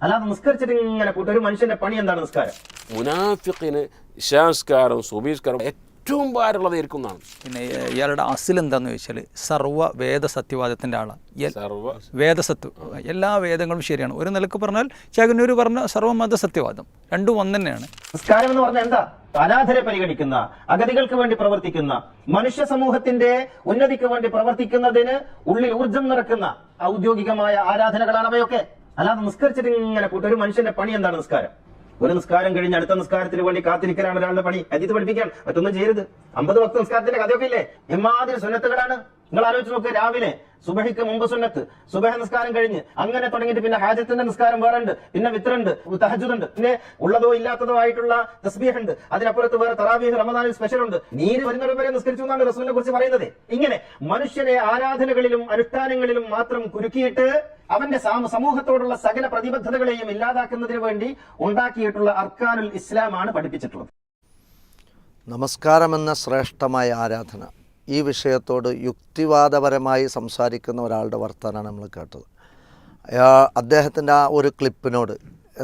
അല്ലാതെ നിസ്കരിച്ചിട്ട് ഇങ്ങനെ കൂട്ട ഒരു മനുഷ്യന്റെ പണി എന്താണ് നിസ്കാരം? മുനാഫിഖിന് ഇശാസ്കാരം സുബീസ്കാരം ഏറ്റവും ഭാരമുള്ളതായിരിക്കും എന്നാണ്. പിന്നെ ഇയാളുടെ അസിൽ എന്താണെന്ന് ചോദിച്ചാൽ സർവ്വ വേദ സത്യവാദത്തിൻ്റെ ആളാണ്. എല്ലാ വേദങ്ങളും ശരിയാണ്. ഒരു നിലക്ക് പറഞ്ഞാൽ ചാകന്നൂർ പറഞ്ഞ സർവ്വമത സത്യവാദം രണ്ടും ഒന്ന് തന്നെയാണ്. നിസ്കാരം എന്ന് പറഞ്ഞാൽ എന്താ? അനാഥരെ പരിഗണിക്കുന്ന, അഗതികൾക്ക് വേണ്ടി പ്രവർത്തിക്കുന്ന, മനുഷ്യ സമൂഹത്തിന്റെ ഉന്നതിക്ക് വേണ്ടി പ്രവർത്തിക്കുന്നതിന് ഉള്ളിൽ ഊർജം നിറക്കുന്ന ഔദ്യോഗികമായ ആരാധനകളാണ് അവയൊക്കെ. അല്ലാതെ നിസ്കരിച്ചിട്ട് ഇങ്ങനെ കൂട്ട ഒരു മനുഷ്യന്റെ പണി എന്താണ് നിസ്കാരം? ഒരു നിസ്കാരം കഴിഞ്ഞ് അടുത്ത നിസ്കാരത്തിന് വേണ്ടി കാത്തിരിക്കലാണ് ഒരാളുടെ പണി. ഹദീസ് പഠിപ്പിക്കാൻ മറ്റൊന്നും ചെയ്യരുത്. 50 വക്ത് നിസ്കാരത്തിന്റെ കഥയൊക്കെ ഇല്ലേ? എമ്മാതിരി സുന്നത്തുകളാണ്. നിങ്ങൾ ആലോചിച്ച് നോക്ക്. രാവിലെ സുബഹിക്ക് മുമ്പ് സുന്നത്ത്, സുബഹ നിസ്കാരം കഴിഞ്ഞ് അങ്ങനെ തുടങ്ങിയിട്ട് പിന്നെ ഹാജത്തിന്റെ നിസ്കാരം വേറെ ഉണ്ട്, പിന്നെ വിത്റുണ്ട്, തഹജ്ജുദുണ്ട്, പിന്നെ ഉള്ളതോ ഇല്ലാത്തതോ ആയിട്ടുള്ള തസ്ബീഹ് ഉണ്ട്, അതിനപ്പുറത്ത് വേറെ തറാവീഹ് റമദാനിൽ സ്പെഷ്യൽ ഉണ്ട്. നീര് വരുന്നവരെ നിസ്കരിച്ചു എന്നാണ് റസൂലിനെ കുറിച്ച് പറയുന്നത്. ഇങ്ങനെ മനുഷ്യനെ ആരാധനകളിലും അനുഷ്ഠാനങ്ങളിലും മാത്രം കുരുക്കിയിട്ട് അവന്റെ സമൂഹത്തോടുള്ള സകല പ്രതിബദ്ധതകളെയും ഇല്ലാതാക്കുന്നതിന് വേണ്ടി ഉണ്ടാക്കിയിട്ടുള്ള അർക്കാനുൽ ഇസ്ലാമാണ് പഠിപ്പിച്ചിട്ടുള്ളത്. നമസ്കാരമെന്ന ശ്രേഷ്ഠമായ ആരാധന, ഈ വിഷയത്തോട് യുക്തിവാദപരമായി സംസാരിക്കുന്ന ഒരാളുടെ വർത്തമാനമാണ് നമ്മൾ കേട്ടത്. അദ്ദേഹത്തിൻ്റെ ആ ഒരു ക്ലിപ്പിനോട്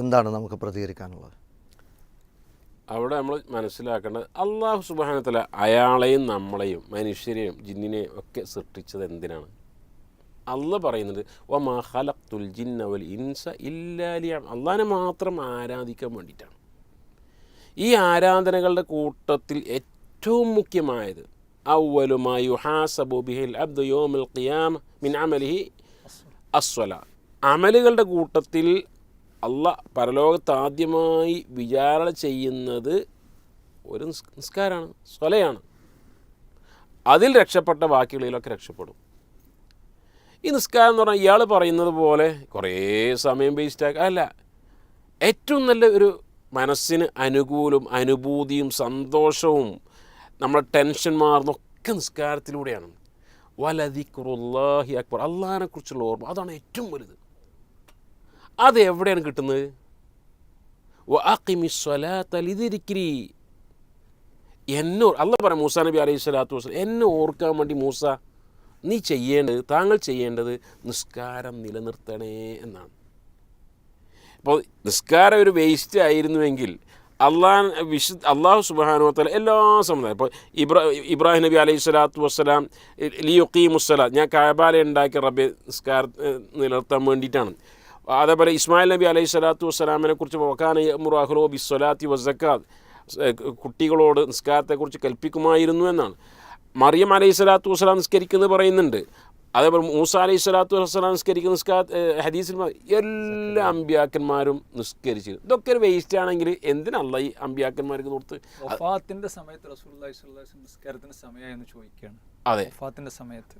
എന്താണ് നമുക്ക് പ്രതികരിക്കാനുള്ളത്? അവിടെ നമ്മൾ മനസ്സിലാക്കേണ്ടത് അള്ളാഹു സുബ്ഹാനഹു വ തആല അയാളെയും നമ്മളെയും മനുഷ്യരെയും ജിന്നിനെയും ഒക്കെ സൃഷ്ടിച്ചത് എന്തിനാണ്? അള്ളാഹ് പറയുന്നത് വമാ ഖലഖ്തുൽ ജിന്ന വൽ ഇൻസ ഇല്ലാ ലിയഅബ്ദുൻ, അള്ളാഹിനെ മാത്രം ആരാധിക്കാൻ വേണ്ടിയിട്ടാണ്. ഈ ആരാധനകളുടെ കൂട്ടത്തിൽ ഏറ്റവും മുഖ്യമായത് അവ്വലു മാ യുഹാസബു ബിഹിൽ അബ്ദു യൗമൽ ഖിയാമ മിൻ അമലിഹി അസ്സലാ, അമലുകളുടെ കൂട്ടത്തിൽ അള്ളാഹ് പരലോകത്ത് ആദ്യമായി വിചാരണ ചെയ്യുന്നത് ഒരു നിസ്കാരമാണ്, സ്വലയാണ്. അതിൽ രക്ഷപ്പെട്ട ബാക്കിയുള്ളതിലൊക്കെ രക്ഷപ്പെടും. ഈ നിസ്കാരം എന്ന് പറഞ്ഞാൽ ഇയാൾ പറയുന്നത് പോലെ കുറേ സമയം വേസ്റ്റാക്കുക അല്ല. ഏറ്റവും നല്ല ഒരു മനസ്സിന് അനുകൂലവും അനുഭൂതിയും സന്തോഷവും നമ്മുടെ ടെൻഷൻ മാറുന്നൊക്കെ നിസ്കാരത്തിലൂടെയാണ്. വലദിക്റുല്ലാഹി അക്ബർ, അള്ളാഹിനെ കുറിച്ചുള്ള ഓർമ്മ, അതാണ് ഏറ്റവും വലുത്. അതെവിടെയാണ് കിട്ടുന്നത്? വഅഖിമിസ് സ്വലാത്ത ലിദിക്രി, അള്ളാഹ് പറയാം മൂസാ നബി അലൈഹി സ്വലാത്തു വസ്സലാം, എന്നെ ഓർക്കാൻ വേണ്ടി മൂസ നീ ചെയ്യേണ്ടത്, താങ്കൾ ചെയ്യേണ്ടത് നിസ്കാരം നിലനിർത്തണേ എന്നാണ്. അപ്പോൾ നിസ്കാരം ഒരു വേസ്റ്റ് ആയിരുന്നുവെങ്കിൽ അള്ളാഹു സുബ്ഹാനഹു വ തആല എല്ലാ സമുദായം, ഇപ്പോൾ ഇബ്രാഹിം നബി അലൈഹി സ്വലാത്തു വസ്സലാം ലിയുഖീമുസ്സലാ, ഞാൻ കഅബാല ഉണ്ടാക്കിയ റബ്ബെ നിസ്കാരം നിലനിർത്താൻ വേണ്ടിയിട്ടാണ്. അതേപോലെ ഇസ്മായിൽ നബി അലൈഹി സ്വലാത്തു വസ്സലാമിനെ കുറിച്ച് വകാന യഅ്മുറു അഹ്ലഹു ബിസ്സലാത്തി വസ്സക്കാത്ത്, കുട്ടികളോട് നിസ്കാരത്തെക്കുറിച്ച് കൽപ്പിക്കുമായിരുന്നു എന്നാണ്. മറിയം അലൈഹി സ്വലാത്തു വസ്സലാം നിസ്കരിക്കുന്നത് പറയുന്നുണ്ട്. അതേപോലെ മൂസ അലൈഹി സ്വലാത്തു വസ്സലാം നിസ്കരിക്കുന്ന ഹദീസിൽ എല്ലാ അമ്പിയാക്കന്മാരും നിസ്കരിച്ചു. ഇതൊക്കെ ഒരു വേസ്റ്റ് ആണെങ്കിൽ എന്തിനല്ല ഈ അമ്പിയാക്കന്മാർക്ക് കൊടുത്ത്? വഫാത്തിന്റെ സമയത്ത് റസൂലുള്ളാഹി സ്വല്ലല്ലാഹു അലൈഹി വസല്ലം നിസ്കാരത്തിന്റെ സമയമായെന്ന് ചോദിക്കുകയാണ്. അതെ, വഫാത്തിന്റെ സമയത്ത്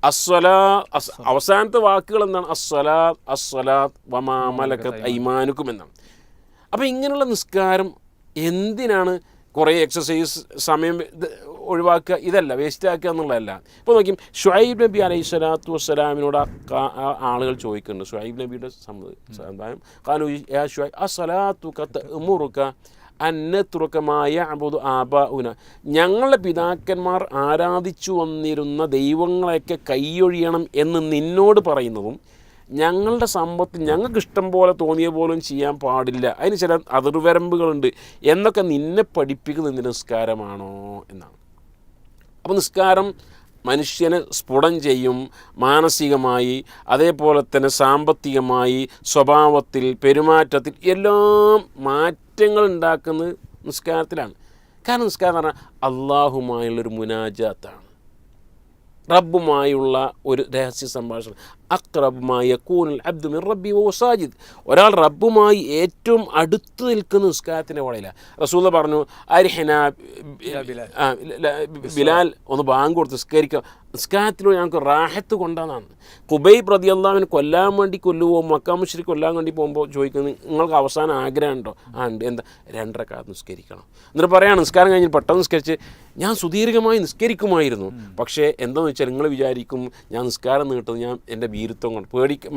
അവസാനത്തെ വാക്കുകൾ എന്താണ്? അസ്സലാത്ത് വമാ മലക്കത് ഐമാനുക്കും എന്നാണ്. അപ്പം ഇങ്ങനെയുള്ള നിസ്കാരം എന്തിനാണ്? കുറേ എക്സസൈസ് സമയം ഒഴിവാക്കുക, ഇതല്ല, വേസ്റ്റ് ആക്കുക എന്നുള്ളതല്ല. ഇപ്പോൾ നോക്കിയും ഷുഐബ് നബി അലൈഹി സ്വലാത്തു വസ്സലാമിനോട് ആളുകൾ ചോദിക്കുന്നുണ്ട്. ഷുഐബ് നബിയുടെ സമുദായം ഖാലു യാ ഷുഐബ് അസ്സലാത്തുക തഅ്മുറുക അൻ നത്രുക മാ യഅ്ബുദു ആബാഉന, ഞങ്ങളുടെ പിതാക്കന്മാർ ആരാധിച്ചു വന്നിരുന്ന ദൈവങ്ങളെയൊക്കെ കൈയൊഴിയണം എന്ന് നിന്നോട് പറയുന്നതും ഞങ്ങളുടെ സമ്പത്തിൽ ഞങ്ങൾക്ക് ഇഷ്ടം പോലെ തോന്നിയ പോലും ചെയ്യാൻ പാടില്ല, അതിന് ചില അതിർവരമ്പുകളുണ്ട് എന്നൊക്കെ നിന്നെ പഠിപ്പിക്കുന്ന നിസ്കാരമാണോ എന്നാണ്. അപ്പോൾ നിസ്കാരം മനുഷ്യനെ സ്ഫുടം ചെയ്യും, മാനസികമായി, അതേപോലെ തന്നെ സാമ്പത്തികമായി, സ്വഭാവത്തിൽ, പെരുമാറ്റത്തിൽ എല്ലാം മാറ്റങ്ങൾ ഉണ്ടാക്കുന്നത് നിസ്കാരത്തിലാണ്. കാരണം നിസ്കാരം എന്ന് പറഞ്ഞാൽ അള്ളാഹുമായുള്ളൊരു മുനാജാത്താണ്, റബ്ബുമായുള്ള ഒരു രഹസ്യ സംഭാഷണം. അഖ്റബുമായ യകൂനുൽ അബ്ദു മിൻ റബ്ബി വഹുവ സാജിദ്, ഒരാൾ റബ്ബുമായി ഏറ്റവും അടുത്ത് നിൽക്കുന്ന നിസ്കാരത്തിൻ്റെ വഴിയില്ല. റസൂൽ പറഞ്ഞു അരിഹന ബിലാൽ ഒന്ന് ബാങ്ക് കൊടുത്ത് നിസ്കരിക്കുക, നിസ്കാരത്തിലൂടെ ഞങ്ങൾക്ക് റാഹത്ത് കൊണ്ടാന്നാണ്. ഖുബൈബ് റളിയല്ലാഹുവിനെ കൊല്ലാൻ വേണ്ടി കൊല്ലുമ്പോൾ, മക്ക മുശ്രിക്ക് കൊല്ലാൻ വേണ്ടി പോകുമ്പോൾ ചോദിക്കുന്നത് നിങ്ങൾക്ക് അവസാനം ആഗ്രഹം ഉണ്ടോ? ഉണ്ട്. എന്താ? 2 റക്അത്ത് നിസ്കരിക്കണം. എന്നിട്ട് പറയാണ് നിസ്കാരം കഴിഞ്ഞ് പെട്ടെന്ന് നിസ്കരിച്ച് ഞാൻ സുദീർഘമായി നിസ്കരിക്കുമായിരുന്നു, പക്ഷേ എന്താണെന്ന് വെച്ചാൽ നിങ്ങൾ വിചാരിക്കും ഞാൻ നിസ്കാരം നീട്ടുന്നത് ഞാൻ എൻ്റെ ഭീരുത്വം കൊണ്ട്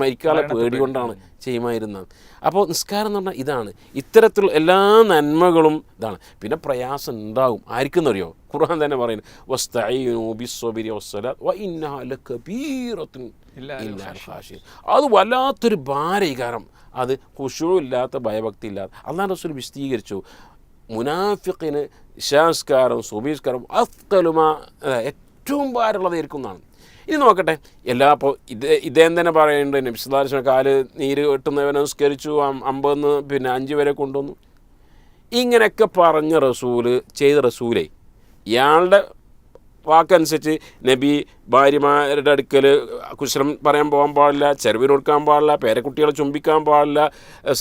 മരിക്കാനുള്ള പേടി കൊണ്ടാണ് ചെയ്യുമായിരുന്നത്. അപ്പോൾ നിസ്കാരം എന്ന് പറഞ്ഞാൽ ഇതാണ്. ഇത്തരത്തിലുള്ള എല്ലാ നന്മകളും ഇതാണ്. പിന്നെ പ്രയാസം ഉണ്ടാവും. ആർക്കെന്നറിയോ? ഖുർആൻ തന്നെ പറയുന്നത് വസ്തഈനു ബിസ്സബ്രി വസ്സലാത്ത് വഇന്നഹാ ലകബീറത്തുൻ ഇല്ലൽ ഖാശിഈൻ. അത് വല്ലാത്തൊരു ഭാരീകാരം, അത് ഖുശൂഇല്ലാത്ത ഭയഭക്തി ഇല്ലാത്ത. അല്ലാഹു റസൂൽ വിശദീകരിച്ചു മുനാഫിഖിന് ഇശാസ്കാരം സുബീസ്കാരം അഫ്കലുമാ ഏറ്റവും ഭാരമുള്ളതായിരിക്കും എന്നാണ്. ഇനി നോക്കട്ടെ, ഇപ്പോൾ ഇദ്ദേഹം തന്നെ പറയുന്നുണ്ട് നബി സല്ലല്ലാഹു അലൈഹി വസല്ലം കാല് നീര് കെട്ടുന്നവനെ നിസ്കരിച്ചു 50 പിന്നെ 5 വരെ കൊണ്ടുവന്നു. ഇങ്ങനെയൊക്കെ പറഞ്ഞ റസൂല് ചെയ്ത റസൂലേ ഇയാളുടെ വാക്കനുസരിച്ച് നബി ഭാര്യമാരുടെ അടുക്കൽ കുശലം പറയാൻ പോകാൻ പാടില്ല, ചെറുവിന് കൊടുക്കാൻ പാടില്ല, പേരക്കുട്ടികളെ ചുംബിക്കാൻ പാടില്ല,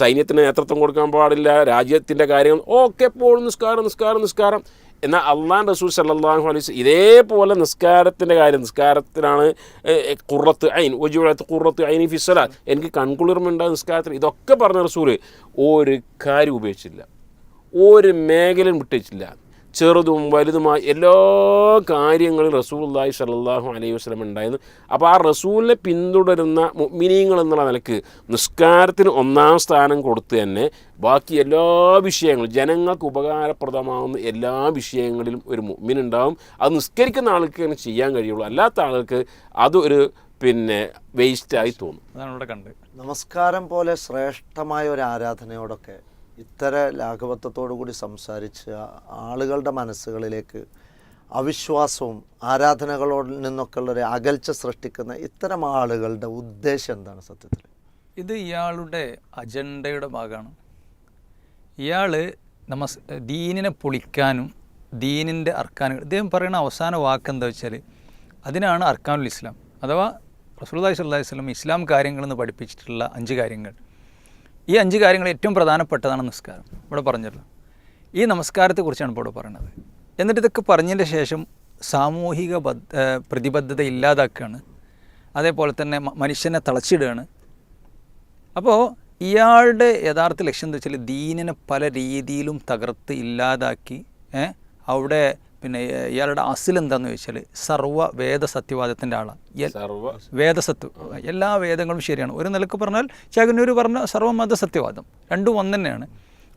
സൈന്യത്തിന് നേതൃത്വം കൊടുക്കാൻ പാടില്ല, രാജ്യത്തിൻ്റെ കാര്യങ്ങൾ ഒക്കെ എപ്പോഴും നിസ്കാരം. എന്നാൽ അള്ളാഹു റസൂൽ സല്ലല്ലാഹു അലൈഹി വസല്ലം ഇതേപോലെ നിസ്കാരത്തിൻ്റെ കാര്യം, നിസ്കാരത്തിനാണ് ഖുറത്ത് ഐൻ വജുഅലത് ഖുറത്ത് ഐനി ഫി സ്വലാത്ത്, എനിക്ക് കൺകുളിർമുണ്ടാകും നിസ്കാരത്തിന്, ഇതൊക്കെ പറഞ്ഞ റസൂൽ ഒരു കാര്യം ഉപേക്ഷിച്ചില്ല, ഒരു മേഖലയും വിട്ടിച്ചില്ല. ചെറുതും വലുതുമായ എല്ലാ കാര്യങ്ങളും റസൂലുള്ളാഹി സ്വല്ലല്ലാഹു അലൈഹി വസല്ലം ഉണ്ടായിരുന്നു. അപ്പോൾ ആ റസൂലിനെ പിന്തുടരുന്ന മുഅ്മിനീങ്ങൾ എന്നുള്ള നിലക്ക് നിസ്കാരത്തിന് 1-ാം സ്ഥാനം കൊടുത്ത് തന്നെ ബാക്കി എല്ലാ വിഷയങ്ങളും ജനങ്ങൾക്ക് ഉപകാരപ്രദമാകുന്ന എല്ലാ വിഷയങ്ങളിലും ഒരു മുഅ്മിൻ ഉണ്ടാവും. അത് നിസ്കരിക്കുന്ന ആൾക്ക് തന്നെ ചെയ്യാൻ കഴിയുള്ളൂ, അല്ലാത്ത ആൾക്ക് അതൊരു വേസ്റ്റായി തോന്നും. അതാണ് ഇവിടെ കണ്ട്. നമസ്കാരം പോലെ ശ്രേഷ്ഠമായ ഒരു ആരാധനയോടൊക്കെ ഇത്തരം ലാഘവത്വത്തോടു കൂടി സംസാരിച്ച് ആളുകളുടെ മനസ്സുകളിലേക്ക് അവിശ്വാസവും ആരാധനകളോട് നിന്നൊക്കെ ഉള്ളൊരു അകൽച്ച സൃഷ്ടിക്കുന്ന ഇത്തരം ആളുകളുടെ ഉദ്ദേശം എന്താണ് സത്യത്തിൽ? ഇത് ഇയാളുടെ അജണ്ടയുടെ ഭാഗമാണ്. ഇയാൾ ദീനിനെ പൊളിക്കാനും ദീനിൻ്റെ അർക്കാനുകൾ, ഇദ്ദേഹം പറയുന്ന അവസാന വാക്ക് എന്താ വെച്ചാൽ അതിനാണ് അർക്കാനുൽ ഇസ്ലാം, അഥവാ റസൂലുള്ളാഹി സ്വല്ലല്ലാഹു അലൈഹി വസല്ലം ഇസ്ലാം കാര്യങ്ങളെന്ന് പഠിപ്പിച്ചിട്ടുള്ള 5 കാര്യങ്ങൾ. ഈ 5 കാര്യങ്ങൾ ഏറ്റവും പ്രധാനപ്പെട്ടതാണ് നിസ്കാരം. ഇവിടെ പറഞ്ഞല്ലോ, ഈ നമസ്കാരത്തെക്കുറിച്ചാണ് ഇപ്പോൾ ഇവിടെ പറയുന്നത്. എന്നിട്ട് ഇതൊക്കെ പറഞ്ഞതിൻ്റെ ശേഷം സാമൂഹിക പ്രതിബദ്ധത ഇല്ലാതാക്കുകയാണ്, അതേപോലെ തന്നെ മനുഷ്യനെ തളച്ചിടുകയാണ്. അപ്പോൾ ഇയാളുടെ യഥാർത്ഥ ലക്ഷ്യം എന്താ വെച്ചാൽ ദീനിനെ പല രീതിയിലും തകർത്ത് ഇല്ലാതാക്കി അവിടെ ഇയാളുടെ അസിൽ എന്താണെന്ന് ചോദിച്ചാൽ സർവ്വ വേദ സത്യവാദത്തിൻ്റെ ആളാണ്. എല്ലാ വേദങ്ങളും ശരിയാണ്. ഒരു നിലക്ക് പറഞ്ഞാൽ ചേകന്നൂർ പറഞ്ഞ സർവ്വമത സത്യവാദം രണ്ടും ഒന്ന് തന്നെയാണ്.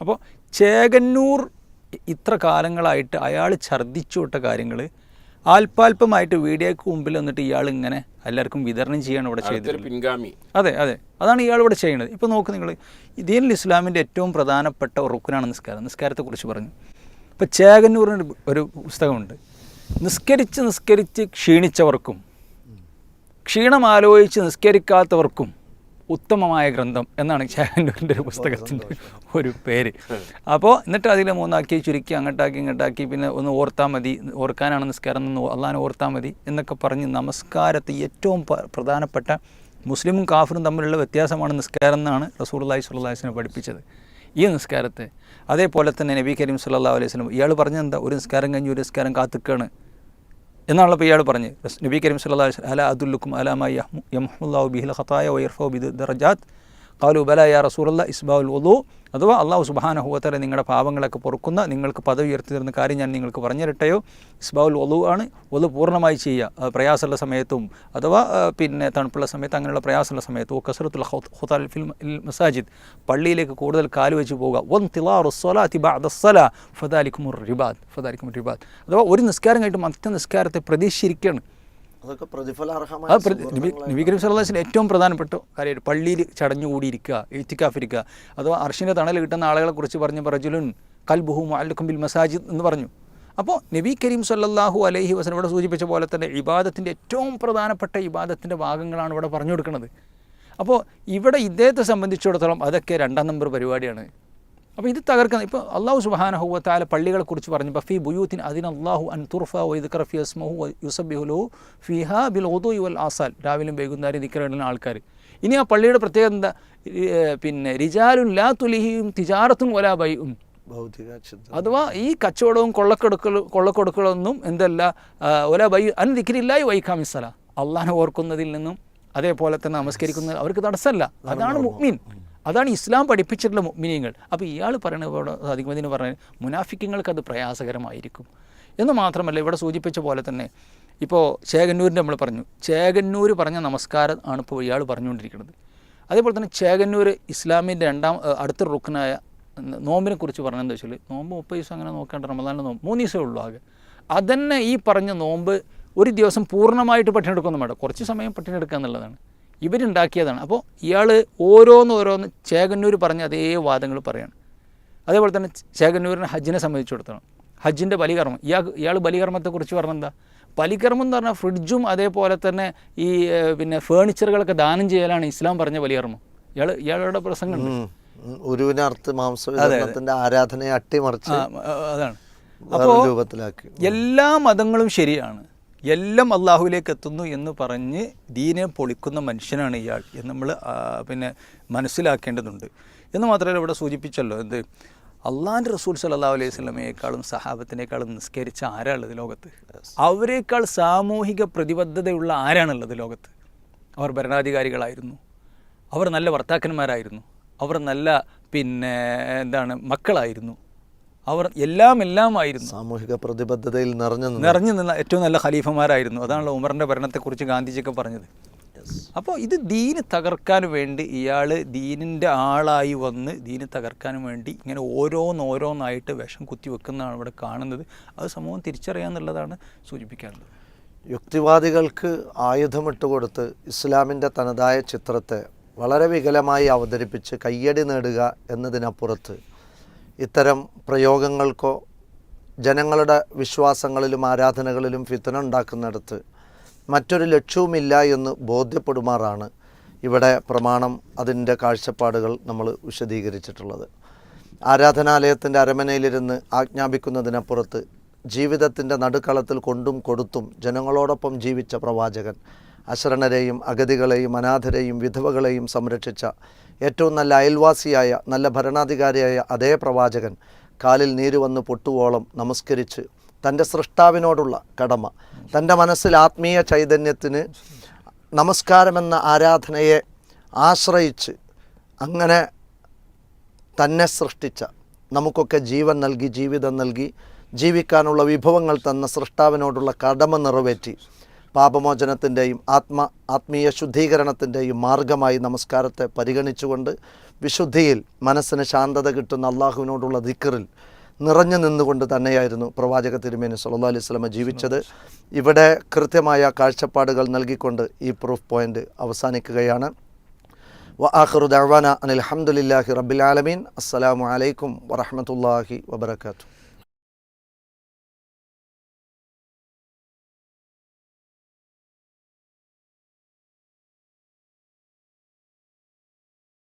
അപ്പോൾ ചേകന്നൂർ ഇത്ര കാലങ്ങളായിട്ട് അയാൾ ഛർദ്ദിച്ചു വിട്ട കാര്യങ്ങൾ ആൽപ്പാൽപ്പമായിട്ട് വീഡിയോക്ക് മുമ്പിൽ വന്നിട്ട് ഇയാൾ ഇങ്ങനെ എല്ലാവർക്കും വിതരണം ചെയ്യാണ് ഇവിടെ ചെയ്തത്. അതെ, അതാണ് ഇയാൾ ഇവിടെ ചെയ്യുന്നത്. ഇപ്പോൾ നോക്ക് നിങ്ങൾ, ദീനുൽ ഇസ്ലാമിൻ്റെ ഏറ്റവും പ്രധാനപ്പെട്ട റുക്നാണ് നിസ്കാരം. നിസ്കാരത്തെക്കുറിച്ച് പറഞ്ഞു. ഇപ്പോൾ ചേകന്നൂറിന് ഒരു പുസ്തകമുണ്ട്, നിസ്കരിച്ച് ക്ഷീണിച്ചവർക്കും ക്ഷീണം ആലോചിച്ച് നിസ്കരിക്കാത്തവർക്കും ഉത്തമമായ ഗ്രന്ഥം എന്നാണ് ചേകന്നൂരിൻ്റെ ഒരു പുസ്തകത്തിൻ്റെ ഒരു പേര്. അപ്പോൾ എന്നിട്ട് അതിൽ 3 ചുരുക്കി അങ്ങോട്ടാക്കി പിന്നെ ഒന്ന് ഓർത്താൽ മതി, ഓർക്കാനാണ് നിസ്കാരം എന്ന് അള്ളാഹനെ ഓർത്താൽ മതി എന്നൊക്കെ പറഞ്ഞ് നമസ്കാരത്തെ ഏറ്റവും പ്രധാനപ്പെട്ട മുസ്ലിമും കാഫിറും തമ്മിലുള്ള വ്യത്യാസമാണ് നിസ്കാരം എന്നാണ് റസൂലുള്ളാഹി സ്വല്ലല്ലാഹു അലൈഹി വസല്ലം പഠിപ്പിച്ചത്. ഈ നിസ്കാരത്തെ അതേപോലെ തന്നെ നബി കരീം സല്ലല്ലാഹു അലൈഹി വസല്ലം ഇയാൾ പറഞ്ഞെന്താ, ഒരു നിസ്കാരം കഴിഞ്ഞ് ഒരു നിസ്കാരം കാത്തുക്കാണ് എന്നാണല്ലോ ഇപ്പോൾ ഇയാൾ പറഞ്ഞ്. നബി കരീം സല്ലല്ലാഹു അലൈഹി വസല്ലം അലാ അദുല്ലുക്കും അലാ മാ യംഹുല്ലാഹു ബിഹിൽ ഖതായ വയർഫഉ ബിദി ദറജാത്ത് ഖാലു ബലാ യാ റസൂലല്ലാഹ് ഇസ്ബാഉൽ വുളു, അഥവാ അള്ളാഹു സുബ്ഹാനഹു വ തആല നിങ്ങളുടെ പാപങ്ങളൊക്കെ പൊറുക്കുന്ന നിങ്ങൾക്ക് പദവി ഉയർത്തി തരുന്ന കാര്യം ഞാൻ നിങ്ങൾക്ക് പറഞ്ഞു തരട്ടെയോ. ഇസ്ബാഉൽ വുളു ആണ്, വുളു പൂർണ്ണമായി ചെയ്യുക, പ്രയാസമുള്ള സമയത്തും അഥവാ തണുപ്പുള്ള സമയത്ത് അങ്ങനെയുള്ള പ്രയാസമുള്ള സമയത്തും. കസറത്തുൽ ഖുതാൽ ഫിൽ മസാജിദ്, പള്ളിയിലേക്ക് കൂടുതൽ കാല് വെച്ച് പോവുക. വൻതിലാറു സ്വലാത്തി ബഅദസ്സലാ ഫദാലിക്കുമുർ റിബാദ്, അഥവാ ഒരു നിസ്കാരം കഴിഞ്ഞിട്ട് മറ്റേ നിസ്കാരത്തെ പ്രതീക്ഷിച്ചിരിക്കുകയാണ്. അതൊക്കെ പ്രതിഫലാർഹമായ നബി കരീം സല്ലല്ലാഹു അലൈഹി വസല്ലം ഏറ്റവും പ്രധാനപ്പെട്ട കാര്യമായിട്ട് പള്ളിയിൽ ചടഞ്ഞുകൂടിയിരിക്കുക, ഇത്തിക്കാഫിരിക്കുക. അഥവാ അർശിൻ്റെ തണൽ കിട്ടുന്ന ആളുകളെ കുറിച്ച് പറഞ്ഞപ്പോൾ റജുലുൻ ഖൽബുഹു മുഅല്ലഖും ബിൽ മസാജിദ് എന്ന് പറഞ്ഞു. അപ്പോൾ നബി കരീം സല്ലല്ലാഹു അലൈഹി വസല്ലം ഇവിടെ സൂചിപ്പിച്ച പോലെ തന്നെ ഇബാദത്തിൻ്റെ ഏറ്റവും പ്രധാനപ്പെട്ട ഇബാദത്തിൻ്റെ ഭാഗങ്ങളാണ് ഇവിടെ പറഞ്ഞു കൊടുക്കുന്നത്. അപ്പോൾ ഇവിടെ ഇദ്ദേഹത്തെ സംബന്ധിച്ചിടത്തോളം അതൊക്കെ 2ാം നമ്പർ പരിപാടിയാണ്. അപ്പോൾ ഇത് തകർക്കുന്നത്. ഇപ്പോൾ അല്ലാഹു സുബ്ഹാനഹു വ തആല പള്ളികളെക്കുറിച്ച് പറഞ്ഞപ്പോൾ ഫീ ബുയൂത്തിൻ അദിനല്ലാഹു അൻ തുർഫ വ യുദ്കറ ഫീ ഇസ്മുഹു വ യുസബ്ബിഹു ലഹു ഫീഹാ ബിൽ വുദൂഇ വൽ ആസാൽ, രാവിലെയും വൈകുന്നേരം ദിക്ർ ഇടുന്ന ആൾക്കാർ. ഇനി ആ പള്ളിയുടെ പ്രത്യേകത എന്താ? റിജാലുൻ ലാ തുലിഹിം തിജാറത്തുൻ വലാ ബൈഉൻ, അഥവാ ഈ കച്ചവടവും കൊള്ളക്കൊടുക്കലൊന്നും എന്തല്ല വലാ ബൈ അൻ ദിക്രില്ലാഹി വ ഇഖാമിസ് സലാ, അള്ളാഹനെ ഓർക്കുന്നതിൽ നിന്നും അതേപോലെ തന്നെ നമസ്കരിക്കുന്നത് അവർക്ക് തടസ്സമല്ല. അതാണ് മുഅ്മിൻ, അതാണ് ഇസ്ലാം പഠിപ്പിച്ചിട്ടുള്ള മുഅ്മിനീങ്ങൾ. അപ്പോൾ ഇയാൾ പറയുന്നത് ഇവിടെ സാദിഖുദ്ദീൻ പറഞ്ഞത് മുനാഫിക്കങ്ങൾക്ക് അത് പ്രയാസകരമായിരിക്കും എന്ന് മാത്രമല്ല, ഇവിടെ സൂചിപ്പിച്ച പോലെ തന്നെ ഇപ്പോൾ ചേകന്നൂരിൻ്റെ നമ്മൾ പറഞ്ഞു, ചേകന്നൂർ പറഞ്ഞ നമസ്കാരം ആണ് ഇപ്പോൾ ഇയാൾ പറഞ്ഞുകൊണ്ടിരിക്കുന്നത്. അതേപോലെ തന്നെ ചേകന്നൂർ ഇസ്ലാമിൻ്റെ അടുത്ത റുക്നായ നോമ്പിനെ കുറിച്ച് പറഞ്ഞതെന്ന് വെച്ചാൽ നോമ്പ് 30 ദിവസം അങ്ങനെ നോക്കേണ്ട, റമദാനിൽ നോമ്പ് 3 ദിവസമേ ഉള്ളൂ ആകെ. അതന്നെ ഈ പറഞ്ഞ നോമ്പ് ഒരു ദിവസം പൂർണ്ണമായിട്ട് പട്ടിണി എടുക്കൊന്നും വേണ്ട, കുറച്ച് സമയം പട്ടിണി എടുക്കുക എന്നുള്ളതാണ് ഇവരുണ്ടാക്കിയതാണ്. അപ്പോൾ ഇയാൾ ഓരോന്ന് ചേകന്നൂർ പറഞ്ഞ അതേ വാദങ്ങൾ പറയാണ്. അതേപോലെ തന്നെ ചേകന്നൂരിന് ഹജ്ജിനെ സംബന്ധിച്ചിടത്തോളം ഹജ്ജിൻ്റെ ബലികർമ്മം, ഇയാൾ ബലികർമ്മത്തെക്കുറിച്ച് പറഞ്ഞെന്താ, ബലികർമ്മം എന്ന് പറഞ്ഞാൽ ഫ്രിഡ്ജും അതേപോലെ തന്നെ ഈ പിന്നെ ഫേണിച്ചറുകളൊക്കെ ദാനം ചെയ്യലാണ് ഇസ്ലാം പറഞ്ഞ ബലികർമ്മം. ഇയാളുടെ പ്രസംഗം ഉരുവിനർത്ത് മാംസവിതരണത്തിന്റെ ആരാധനയെ അട്ടിമറിച്ച് അതാണ്. അപ്പോൾ രൂപത്തിലാക്കി. എല്ലാ മതങ്ങളും ശരിയാണ്, എല്ലാം അള്ളാഹുവിലേക്ക് എത്തുന്നു എന്ന് പറഞ്ഞ് ദീനെ പൊളിക്കുന്ന മനുഷ്യനാണ് ഇയാൾ എന്ന് നമ്മൾ പിന്നെ മനസ്സിലാക്കേണ്ടതുണ്ട്. എന്ന് മാത്രമല്ല ഇവിടെ സൂചിപ്പിച്ചല്ലോ എന്ത്, അള്ളാഹിൻ്റെ റസൂൽ സല്ലല്ലാഹു അലൈഹി വസല്ലമയേക്കാളും സഹാബത്തിനേക്കാളും നിസ്കരിച്ച ആരാളുള്ളത് ലോകത്ത്? അവരേക്കാൾ സാമൂഹിക പ്രതിബദ്ധതയുള്ള ആരാണുള്ളത് ലോകത്ത്? അവർ ഭരണാധികാരികളായിരുന്നു, അവർ നല്ല ഭർത്താക്കന്മാരായിരുന്നു, അവർ നല്ല പിന്നെ മക്കളായിരുന്നു, അവർ എല്ലാമായിരുന്നു. സാമൂഹിക പ്രതിബദ്ധതയിൽ നിറഞ്ഞു നിന്ന ഏറ്റവും നല്ല ഖലീഫമാരായിരുന്നു. അതാണല്ലോ ഉമറിൻ്റെ ഭരണത്തെക്കുറിച്ച് ഗാന്ധിജിയൊക്കെ പറഞ്ഞത്. അപ്പോൾ ഇത് ദീന് തകർക്കാൻ വേണ്ടി ഇയാൾ ദീനിൻ്റെ ആളായി വന്ന് ദീന് തകർക്കാൻ വേണ്ടി ഇങ്ങനെ ഓരോന്നായിട്ട് വിഷം കുത്തിവെക്കുന്നതാണ് ഇവിടെ കാണുന്നത്. അത് സമൂഹം തിരിച്ചറിയാന്നുള്ളതാണ് സൂചിപ്പിക്കാനുള്ളത്. യുക്തിവാദികൾക്ക് ആയുധമിട്ട് കൊടുത്ത് ഇസ്ലാമിൻ്റെ തനതായ ചിത്രത്തെ വളരെ വികലമായി അവതരിപ്പിച്ച് കയ്യടി നേടുക എന്നതിനപ്പുറത്ത് ഇത്തരം പ്രയോഗങ്ങൾക്കോ ജനങ്ങളുടെ വിശ്വാസങ്ങളിലും ആരാധനകളിലും ഫിത്ന ഉണ്ടാക്കുന്നിടത്ത് മറ്റൊരു ലക്ഷ്യവുമില്ല എന്ന് ബോധ്യപ്പെടുമാറാണ് ഇവിടെ പ്രമാണം അതിൻ്റെ കാഴ്ചപ്പാടുകൾ നമ്മൾ വിശദീകരിച്ചിട്ടുള്ളത്. ആരാധനാലയത്തിൻ്റെ അരമനയിലിരുന്ന് ആജ്ഞാപിക്കുന്നതിനപ്പുറത്ത് ജീവിതത്തിൻ്റെ നടുക്കളത്തിൽ കൊണ്ടും കൊടുത്തും ജനങ്ങളോടൊപ്പം ജീവിച്ച പ്രവാചകൻ, അശരണരെയും അഗതികളെയും അനാഥരെയും വിധവകളെയും സംരക്ഷിച്ച ഏറ്റവും നല്ല അയൽവാസിയായ നല്ല ഭരണാധികാരിയായ അതേ പ്രവാചകൻ കാലിൽ നീര് വന്ന് പൊട്ടുവോളം നമസ്കരിച്ച് തൻ്റെ സൃഷ്ടാവിനോടുള്ള കടമ, തൻ്റെ മനസ്സിൽ ആത്മീയ ചൈതന്യത്തിന് നമസ്കാരമെന്ന ആരാധനയെ ആശ്രയിച്ച് അങ്ങനെ തന്നെ സൃഷ്ടിച്ച, നമുക്കൊക്കെ ജീവൻ നൽകി ജീവിതം നൽകി ജീവിക്കാനുള്ള വിഭവങ്ങൾ തന്ന സൃഷ്ടാവിനോടുള്ള കടമ നിറവേറ്റി പാപമോചനത്തിൻ്റെയും ആത്മീയ ശുദ്ധീകരണത്തിൻ്റെയും മാർഗമായി നമസ്കാരത്തെ പരിഗണിച്ചുകൊണ്ട് വിശുദ്ധിയിൽ മനസ്സിന് ശാന്തത കിട്ടുന്ന അള്ളാഹുവിനോടുള്ള ദിക്റിൽ നിറഞ്ഞു നിന്നുകൊണ്ട് തന്നെയായിരുന്നു പ്രവാചക തിരുമേനി സല്ലല്ലാഹു അലൈഹി വസല്ലം ജീവിച്ചത്. ഇവിടെ കൃത്യമായ കാഴ്ചപ്പാടുകൾ നൽകിക്കൊണ്ട് ഈ പ്രൂഫ് പോയിൻ്റ് അവസാനിക്കുകയാണ്. വആഖിറു ദഅ്വാനാ അനിൽ ഹംദുലില്ലാഹി റബ്ബിൽ ആലമീൻ. അസ്സലാമു അലൈക്കും വറഹ്മത്തുള്ളാഹി വബറകാതുഹു.